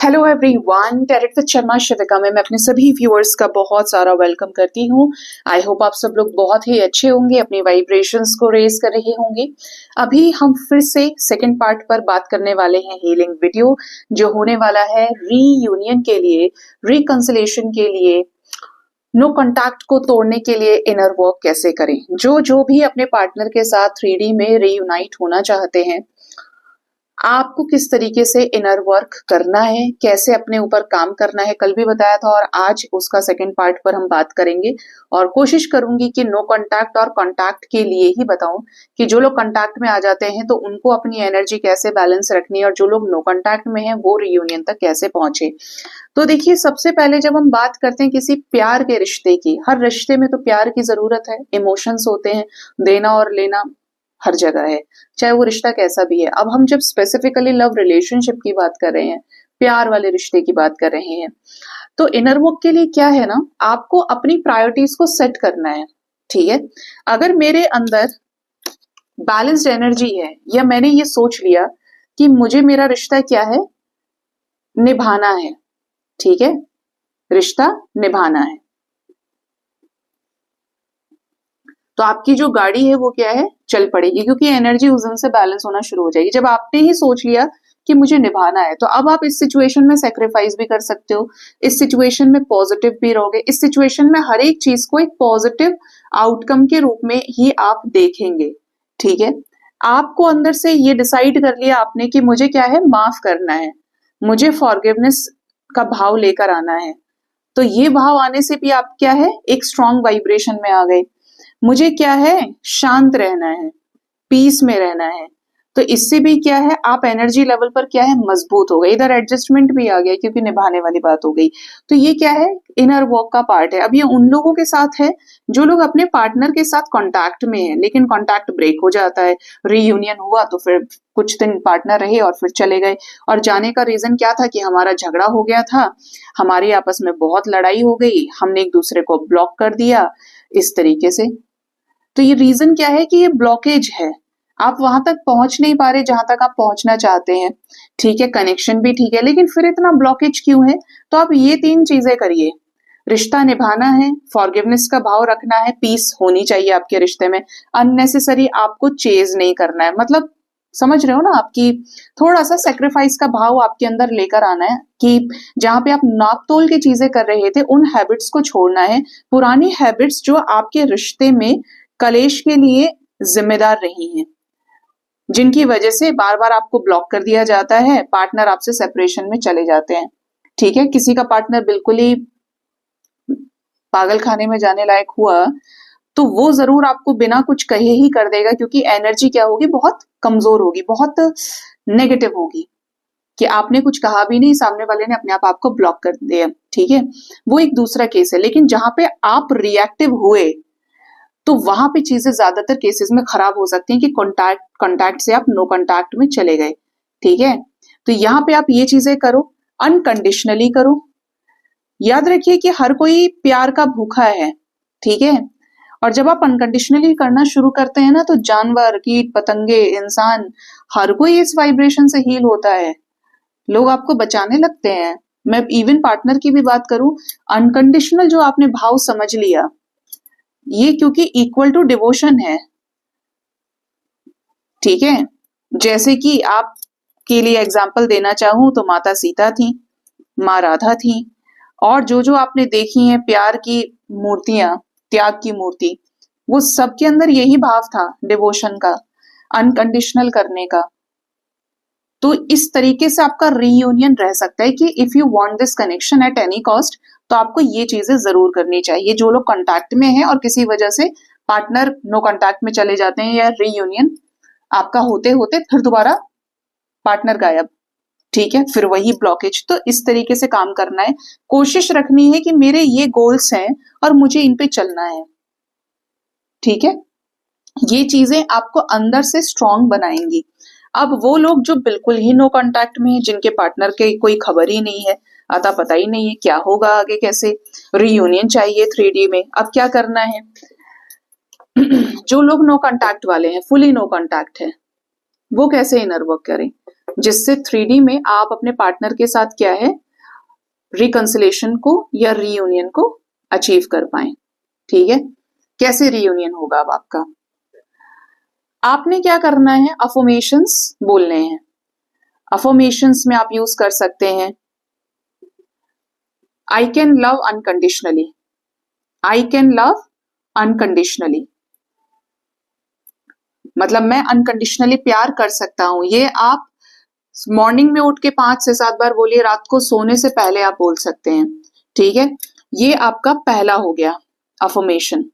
Hello everyone, tarot with Sharma Shivika में मैं अपने सभी व्यूअर्स का बहुत सारा वेलकम करती हूँ। आई होप आप सब लोग बहुत ही अच्छे होंगे, अपनी वाइब्रेशंस को रेज कर रहे होंगे। अभी हम फिर से सेकंड पार्ट पर बात करने वाले हैं हीलिंग वीडियो, जो होने वाला है रीयूनियन के लिए, रिकंसिलेशन के लिए, नो कॉन्टैक्ट को तोड़ने के लिए इनर वर्क कैसे करें। जो भी अपने पार्टनर के साथ 3D में रीयूनाइट होना चाहते हैं, आपको किस तरीके से इनर वर्क करना है, कैसे अपने ऊपर काम करना है, कल भी बताया था और आज उसका सेकंड पार्ट पर हम बात करेंगे। और कोशिश करूंगी कि नो कांटेक्ट और कांटेक्ट के लिए ही बताऊं कि जो लोग कांटेक्ट में आ जाते हैं तो उनको अपनी एनर्जी कैसे बैलेंस रखनी है, और जो लोग नो कांटेक्ट में हैं वो रियूनियन तक कैसे पहुंचे। तो देखिए, सबसे पहले जब हम बात करते हैं किसी प्यार के रिश्ते की, हर रिश्ते में तो प्यार की जरूरत है, इमोशंस होते हैं, देना और लेना हर जगह है, चाहे वो रिश्ता कैसा भी है। अब हम जब स्पेसिफिकली लव रिलेशनशिप की बात कर रहे हैं, प्यार वाले रिश्ते की बात कर रहे हैं, तो इनर वर्क के लिए क्या है ना, आपको अपनी प्रायोरिटीज को सेट करना है। ठीक है, अगर मेरे अंदर बैलेंस्ड एनर्जी है, या मैंने ये सोच लिया कि मुझे मेरा रिश्ता क्या है, निभाना है, ठीक है, रिश्ता निभाना है, तो आपकी जो गाड़ी है वो क्या है, चल पड़ेगी, क्योंकि एनर्जी उस दिन से बैलेंस होना शुरू हो जाएगी। जब आपने ही सोच लिया कि मुझे निभाना है, तो अब आप इस सिचुएशन में सेक्रीफाइस भी कर सकते हो, इस सिचुएशन में पॉजिटिव भी रहोगे, इस सिचुएशन में हर एक चीज को एक पॉजिटिव आउटकम के रूप में ही आप देखेंगे। ठीक है, आपको अंदर से ये डिसाइड कर लिया आपने कि मुझे क्या है, माफ करना है, मुझे फॉरगिवनेस का भाव लेकर आना है। तो ये भाव आने से भी आप क्या है, एक स्ट्रॉन्ग वाइब्रेशन में आ गए। मुझे क्या है, शांत रहना है, पीस में रहना है, तो इससे भी क्या है, आप एनर्जी लेवल पर क्या है, मजबूत हो गए। इधर एडजस्टमेंट भी आ गया क्योंकि निभाने वाली बात हो गई। तो ये क्या है, इनर वर्क का पार्ट है। अब ये उन लोगों के साथ है जो लोग अपने पार्टनर के साथ कांटेक्ट में है, लेकिन कांटेक्ट ब्रेक हो जाता है, रीयूनियन हुआ तो फिर कुछ दिन पार्टनर रहे और फिर चले गए। और जाने का रीजन क्या था कि हमारा झगड़ा हो गया था, हमारी आपस में बहुत लड़ाई हो गई, हमने एक दूसरे को ब्लॉक कर दिया, इस तरीके से। तो ये रीजन क्या है कि ये ब्लॉकेज है, आप वहां तक पहुंच नहीं पा रहे जहां तक आप पहुंचना चाहते हैं। ठीक है, कनेक्शन भी ठीक है, लेकिन फिर इतना ब्लॉकेज क्यों है? तो आप ये 3 चीजें करिए। रिश्ता निभाना है, फॉरगिवनेस का भाव रखना है, पीस होनी चाहिए आपके रिश्ते में, अननेसेसरी आपको चेज नहीं करना है। मतलब समझ रहे हो ना, आपकी थोड़ा सा सेक्रीफाइस का भाव आपके अंदर लेकर आना है कि जहां पे आप नाप तोल की चीजें कर रहे थे, उन हैबिट्स को छोड़ना है, पुरानी हैबिट्स जो आपके रिश्ते में कलेश के लिए जिम्मेदार रही हैं, जिनकी वजह से बार बार आपको ब्लॉक कर दिया जाता है, पार्टनर आपसे सेपरेशन में चले जाते हैं। ठीक है, किसी का पार्टनर बिल्कुल ही पागल खाने में जाने लायक हुआ तो वो जरूर आपको बिना कुछ कहे ही कर देगा, क्योंकि एनर्जी क्या होगी, बहुत कमजोर होगी, बहुत नेगेटिव होगी, कि आपने कुछ कहा भी नहीं, सामने वाले ने अपने आप आपको ब्लॉक कर दिया। ठीक है, वो एक दूसरा केस है। लेकिन जहां पे आप रिएक्टिव हुए, तो वहां पे चीजें ज्यादातर केसेस में खराब हो सकती हैं कि कॉन्टैक्ट से आप नो कॉन्टैक्ट में चले गए। ठीक है, तो यहाँ पे आप ये चीजें करो, अनकंडीशनली करो। याद रखिए कि हर कोई प्यार का भूखा है। ठीक है, और जब आप अनकंडीशनली करना शुरू करते हैं ना, तो जानवर, कीट पतंगे, इंसान, हर कोई इस वाइब्रेशन से हील होता है, लोग आपको बचाने लगते हैं। मैं इवन पार्टनर की भी बात करूं, अनकंडीशनल जो आपने भाव समझ लिया, ये क्योंकि इक्वल टू डिवोशन है। ठीक है, जैसे कि आप के लिए एग्जाम्पल देना चाहूं तो माता सीता थी, माँ राधा थी, और जो आपने देखी हैं प्यार की मूर्तियां, त्याग की मूर्ति, वो सबके अंदर यही भाव था, डिवोशन का, अनकंडीशनल करने का। तो इस तरीके से आपका रीयूनियन रह सकता है कि if you want this connection at any cost, तो आपको ये चीजें जरूर करनी चाहिए। जो लोग कांटेक्ट में हैं और किसी वजह से पार्टनर नो कांटेक्ट में चले जाते हैं, या रीयूनियन आपका होते होते फिर दोबारा पार्टनर गायब, ठीक है, फिर वही ब्लॉकेज, तो इस तरीके से काम करना है। कोशिश रखनी है कि मेरे ये गोल्स हैं और मुझे इन पे चलना है। ठीक है, ये चीजें आपको अंदर से स्ट्रांग बनाएंगी। अब वो लोग जो बिल्कुल ही नो कांटेक्ट में है, जिनके पार्टनर के कोई खबर ही नहीं है, आता पता ही नहीं है क्या होगा आगे, कैसे रीयूनियन चाहिए 3D में, अब क्या करना है? जो लोग नो कांटेक्ट वाले हैं, फुली नो कांटेक्ट है, वो कैसे इनर वर्क करें? जिससे 3D में आप अपने पार्टनर के साथ क्या है, रिकंसिलेशन को या रीयूनियन को अचीव कर पाए। ठीक है, कैसे रीयूनियन होगा अब आपका? आपने क्या करना है, अफर्मेशंस बोलने हैं। अफर्मेशंस में आप यूज कर सकते हैं I can love unconditionally, I can love unconditionally, मतलब मैं अनकंडीशनली प्यार कर सकता हूं। ये आप मॉर्निंग में उठ के 5 से 7 बार बोलिए, रात को सोने से पहले आप बोल सकते हैं। ठीक है, ये आपका पहला हो गया अफर्मेशन।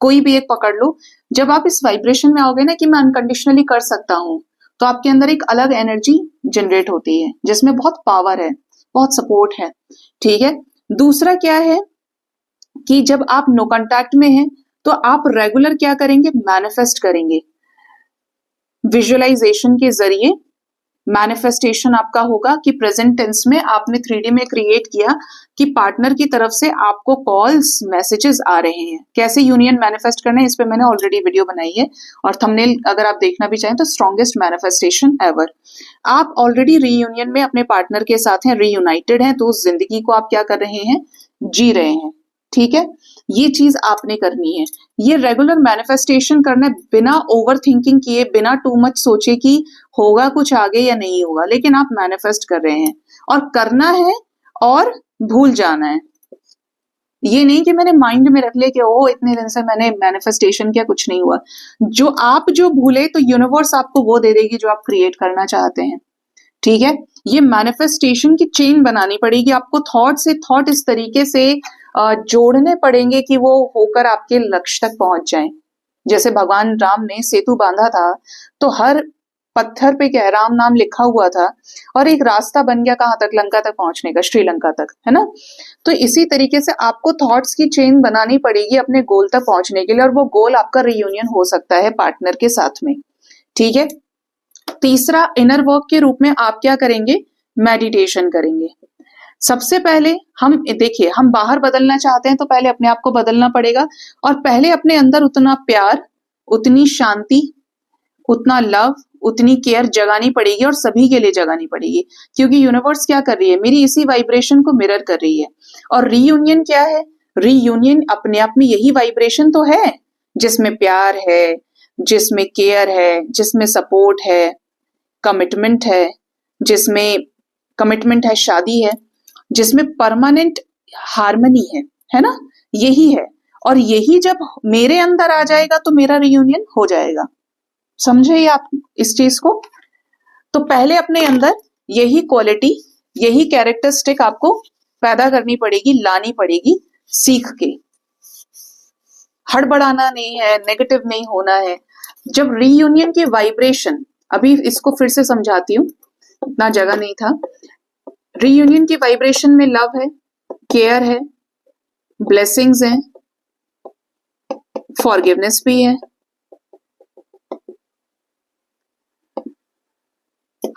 कोई भी एक पकड़ लो। जब आप इस वाइब्रेशन में आओगे ना कि मैं अनकंडीशनली कर सकता हूं, तो आपके अंदर एक अलग एनर्जी जनरेट होती है जिसमें बहुत पावर है, बहुत सपोर्ट है। ठीक है, दूसरा क्या है कि जब आप नो कांटेक्ट में हैं तो आप रेगुलर क्या करेंगे, मैनिफेस्ट करेंगे। विजुअलाइजेशन के जरिए मैनिफेस्टेशन आपका होगा कि प्रेजेंट टेंस में आपने 3D में क्रिएट किया कि पार्टनर की तरफ से आपको कॉल्स, मैसेजेस आ रहे हैं। कैसे यूनियन मैनिफेस्ट करना है, इस पे मैंने ऑलरेडी वीडियो बनाई है और थंबनेल अगर आप देखना भी चाहें तो स्ट्रॉन्गेस्ट मैनिफेस्टेशन एवर। आप ऑलरेडी रीयूनियन में अपने पार्टनर के साथ हैं, रीयूनाइटेड हैं, तो उस जिंदगी को आप क्या कर रहे हैं, जी रहे हैं। ठीक है, ये चीज आपने करनी है। ये रेगुलर मैनिफेस्टेशन करना है बिना ओवर थिंकिंग किए, बिना टू मच सोचे कि होगा कुछ आगे या नहीं होगा, लेकिन आप मैनिफेस्ट कर रहे हैं और करना है और भूल जाना है। ये नहीं कि मैंने माइंड में रख लिया कि ओ इतने दिन से मैंने मैनिफेस्टेशन किया, कुछ नहीं हुआ। जो भूले तो यूनिवर्स आपको वो दे देगी जो आप क्रिएट करना चाहते हैं। ठीक है, ये मैनिफेस्टेशन की चेन बनानी पड़ेगी आपको। थॉट से थॉट इस तरीके से जोड़ने पड़ेंगे कि वो होकर आपके लक्ष्य तक पहुंच जाएं। जैसे भगवान राम ने सेतु बांधा था तो हर पत्थर पे क्या है, राम नाम लिखा हुआ था और एक रास्ता बन गया कहां तक, लंका तक पहुंचने का, श्रीलंका तक, है ना। तो इसी तरीके से आपको थॉट्स की चेन बनानी पड़ेगी अपने गोल तक पहुंचने के लिए, और वो गोल आपका रीयूनियन हो सकता है पार्टनर के साथ में। ठीक है, तीसरा इनर वर्क के रूप में आप क्या करेंगे, मेडिटेशन करेंगे। सबसे पहले हम देखिए, हम बाहर बदलना चाहते हैं तो पहले अपने आप को बदलना पड़ेगा, और पहले अपने अंदर उतना प्यार, उतनी शांति, उतना लव, उतनी केयर जगानी पड़ेगी और सभी के लिए जगानी पड़ेगी। क्योंकि यूनिवर्स क्या कर रही है, मेरी इसी वाइब्रेशन को मिरर कर रही है। और रीयूनियन क्या है, रीयूनियन अपने आप में यही वाइब्रेशन तो है जिसमें प्यार है, जिसमें केयर है, जिसमें सपोर्ट है, कमिटमेंट है, शादी है, जिसमें परमानेंट हार्मनी है ना, यही है। और यही जब मेरे अंदर आ जाएगा तो मेरा रीयूनियन हो जाएगा। समझे आप इस चीज को? तो पहले अपने अंदर यही क्वालिटी, यही कैरेक्टरिस्टिक आपको पैदा करनी पड़ेगी, लानी पड़ेगी सीख के। हड़बड़ाना नहीं है, नेगेटिव नहीं होना है। जब रीयूनियन की वाइब्रेशन, अभी इसको फिर से समझाती हूँ, इतना जगह नहीं था। रीयूनियन की वाइब्रेशन में लव है, केयर है, ब्लेसिंग्स हैं, फॉरगिवनेस भी है,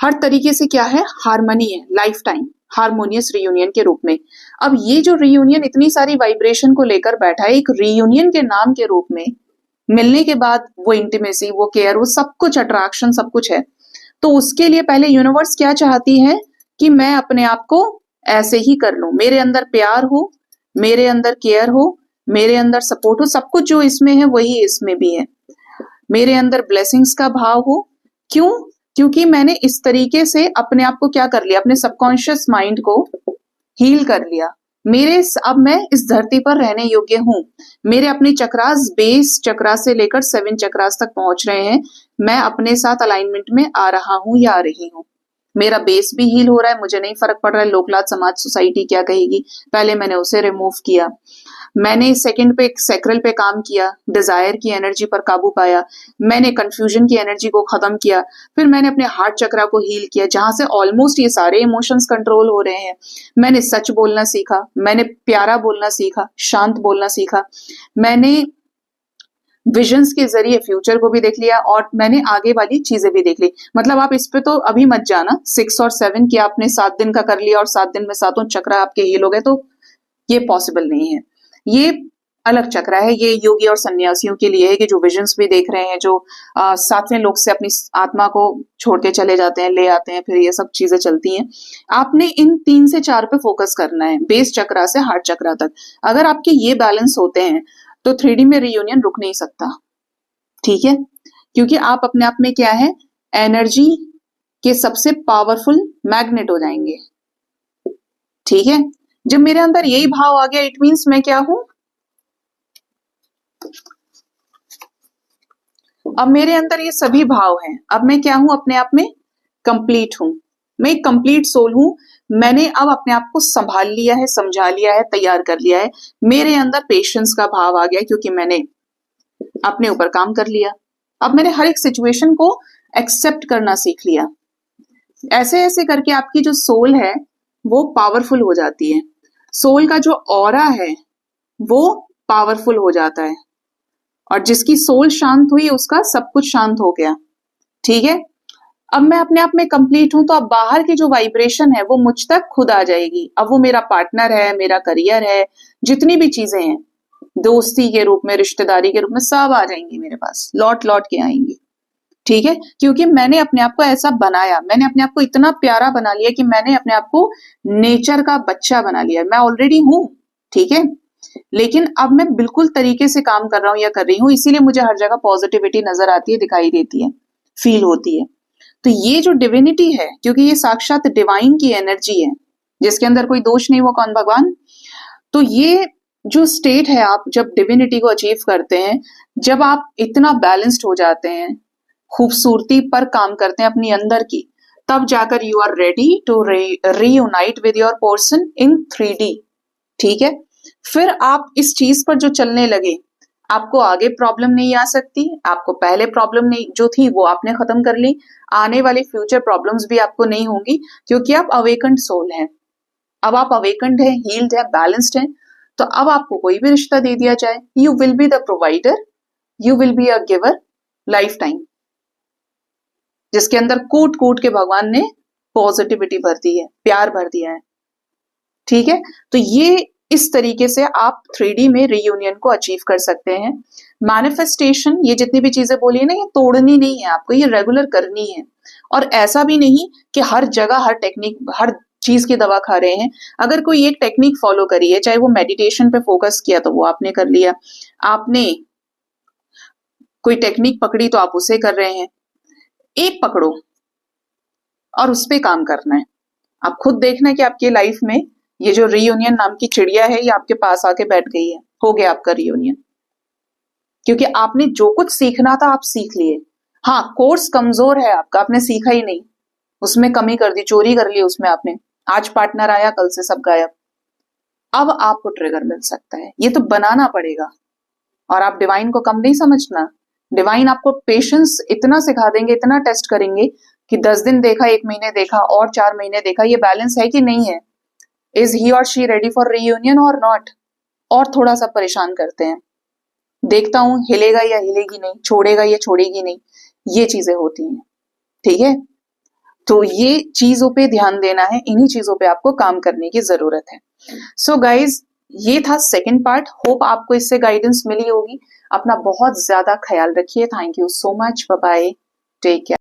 हर तरीके से क्या है, हार्मनी है, लाइफ टाइम हार्मोनियस रीयूनियन के रूप में। अब ये जो रीयूनियन इतनी सारी वाइब्रेशन को लेकर बैठा है, एक रीयूनियन के नाम के रूप में, मिलने के बाद वो इंटीमेसी, वो केयर, वो सब कुछ, अट्रैक्शन, सब कुछ है। तो उसके लिए पहले यूनिवर्स क्या चाहती है कि मैं अपने आप को ऐसे ही कर लूं, मेरे अंदर प्यार हो, मेरे अंदर केयर हो, मेरे अंदर सपोर्ट हो, सब कुछ जो इसमें है वही इसमें भी है। मेरे अंदर ब्लेसिंग्स का भाव हो। क्यों? क्योंकि मैंने इस तरीके से अपने आप को क्या कर लिया, अपने सबकॉन्शियस माइंड को हील कर लिया। अब मैं इस धरती पर रहने योग्य हूं। मेरे अपने चक्रास, बेस चक्रा से लेकर 7 चक्रास तक पहुंच रहे हैं। मैं अपने साथ अलाइनमेंट में आ रहा हूं या आ रही हूं। मेरा बेस भी हील हो रहा है, मुझे नहीं फर्क पड़ रहा है लोकलाज समाज सोसाइटी क्या कहेगी, पहले मैंने उसे रिमूव किया। मैंने सेकंड पे सैक्रल पे काम किया, डिजायर की एनर्जी पर काबू पाया, मैंने कंफ्यूजन की एनर्जी को खत्म किया, फिर मैंने अपने हार्ट चक्रा को हील किया जहां से ऑलमोस्ट ये सारे इमोशंस कंट्रोल हो रहे हैं। मैंने सच बोलना सीखा, मैंने प्यारा बोलना सीखा, शांत बोलना सीखा, मैंने विजन्स के जरिए फ्यूचर को भी देख लिया और मैंने आगे वाली चीजें भी देख ली। मतलब आप इस पे तो अभी मत जाना 6 और 7 की आपने 7 दिन का कर लिया और 7 दिन में 7 चक्र आपके हील हो गए, तो ये पॉसिबल नहीं है। ये अलग चक्र है, ये योगी और सन्यासियों के लिए है कि जो विजन्स भी देख रहे हैं, जो सातवें लोक से अपनी आत्मा को छोड़ के चले जाते हैं, ले आते हैं, फिर ये सब चीजें चलती हैं। आपने इन 3 से 4 पे फोकस करना है, बेस चक्रा से हार्ट चक्रा तक। अगर आपके ये बैलेंस होते हैं तो 3D में रियूनियन रुक नहीं सकता, ठीक है? क्योंकि आप अपने आप में क्या है, एनर्जी के सबसे पावरफुल मैग्नेट हो जाएंगे, ठीक है? जब मेरे अंदर यही भाव आ गया, इट मीन्स मैं क्या हूं, अब मेरे अंदर ये सभी भाव हैं, अब मैं क्या हूं, अपने आप में कंप्लीट हूं, मैं एक कंप्लीट सोल हूं। मैंने अब अपने आप को संभाल लिया है, समझा लिया है, तैयार कर लिया है। मेरे अंदर पेशेंस का भाव आ गया क्योंकि मैंने अपने ऊपर काम कर लिया। अब मैंने हर एक सिचुएशन को एक्सेप्ट करना सीख लिया। ऐसे ऐसे करके आपकी जो सोल है वो पावरफुल हो जाती है, सोल का जो ऑरा है वो पावरफुल हो जाता है, और जिसकी सोल शांत हुई उसका सब कुछ शांत हो गया, ठीक है? अब मैं अपने आप में कंप्लीट हूं, तो अब बाहर की जो वाइब्रेशन है वो मुझ तक खुद आ जाएगी। अब वो मेरा पार्टनर है, मेरा करियर है, जितनी भी चीजें हैं, दोस्ती के रूप में, रिश्तेदारी के रूप में, सब आ जाएंगी मेरे पास, लौट लौट के आएंगी, ठीक है? क्योंकि मैंने अपने आप को ऐसा बनाया, मैंने अपने आप को इतना प्यारा बना लिया कि मैंने अपने आप को नेचर का बच्चा बना लिया। मैं ऑलरेडी हूं, ठीक है? लेकिन अब मैं बिल्कुल तरीके से काम कर रहा हूं या कर रही हूं, इसीलिए मुझे हर जगह पॉजिटिविटी नजर आती है, दिखाई देती है, फील होती है। तो ये जो डिविनिटी है, क्योंकि ये साक्षात डिवाइन की एनर्जी है, जिसके अंदर कोई दोष नहीं, वो कौन, भगवान। तो ये जो स्टेट है, आप जब डिविनिटी को अचीव करते हैं, जब आप इतना बैलेंस्ड हो जाते हैं, खूबसूरती पर काम करते हैं अपनी अंदर की, तब जाकर you are ready to reunite with your person in 3D, ठीक है? फिर आप इस चीज पर जो चलने लगे, आपको आगे प्रॉब्लम नहीं आ सकती। आपको पहले प्रॉब्लम नहीं जो थी वो आपने खत्म कर ली, आने वाले फ्यूचर प्रॉब्लम्स भी आपको नहीं होंगी, क्योंकि आप अवेकन्ड सोल हैं। अब आप अवेकन्ड है, हील्ड है, बैलेंस्ड है, तो अब आपको कोई भी रिश्ता दे दिया जाए, you will be the provider, you will be a giver life time, जिसके अंदर कूट कूट के भगवान ने पॉजिटिविटी भर दी है, प्यार भर दिया है, ठीक है? तो ये इस तरीके से आप 3D में रियूनियन को अचीव कर सकते हैं। मैनिफेस्टेशन, ये जितनी भी चीजें बोली है ना, ये तोड़नी नहीं है आपको, ये रेगुलर करनी है। और ऐसा भी नहीं कि हर जगह हर टेक्निक, हर चीज की दवा खा रहे हैं। अगर कोई एक टेक्निक फॉलो करी है, चाहे वो मेडिटेशन पे फोकस किया तो वो आपने कर लिया, आपने कोई टेक्निक पकड़ी तो आप उसे कर रहे हैं, एक पकड़ो और उस पर काम करना है। आप खुद देखना है कि आपकी लाइफ में ये जो रियूनियन नाम की चिड़िया है, ये आपके पास आके बैठ गई है, हो गया आपका रियूनियन, क्योंकि आपने जो कुछ सीखना था आप सीख लिए। हाँ, कोर्स कमजोर है आपका, आपने सीखा ही नहीं, उसमें कमी कर दी, चोरी कर ली उसमें आपने। आज पार्टनर आया, कल से सब गायब। अब आपको ट्रिगर मिल सकता है, ये तो बनाना पड़ेगा। और आप डिवाइन को कम नहीं समझना, डिवाइन आपको पेशेंस इतना सिखा देंगे, इतना टेस्ट करेंगे कि 10 दिन देखा, 1 महीने देखा, और 4 महीने देखा, ये बैलेंस है कि नहीं है, इज ही और शी रेडी फॉर रियूनियन और नॉट। और थोड़ा सा परेशान करते हैं, देखता हूं हिलेगा या हिलेगी नहीं, छोड़ेगा या छोड़ेगी नहीं, ये चीजें होती हैं, ठीक है? तो ये चीजों पे ध्यान देना है, इन्हीं चीजों पे आपको काम करने की जरूरत है। सो गाइज, ये था सेकंड पार्ट। होप आपको इससे गाइडेंस मिली होगी। अपना बहुत ज्यादा ख्याल रखिए। Thank you so much, bye bye, take care.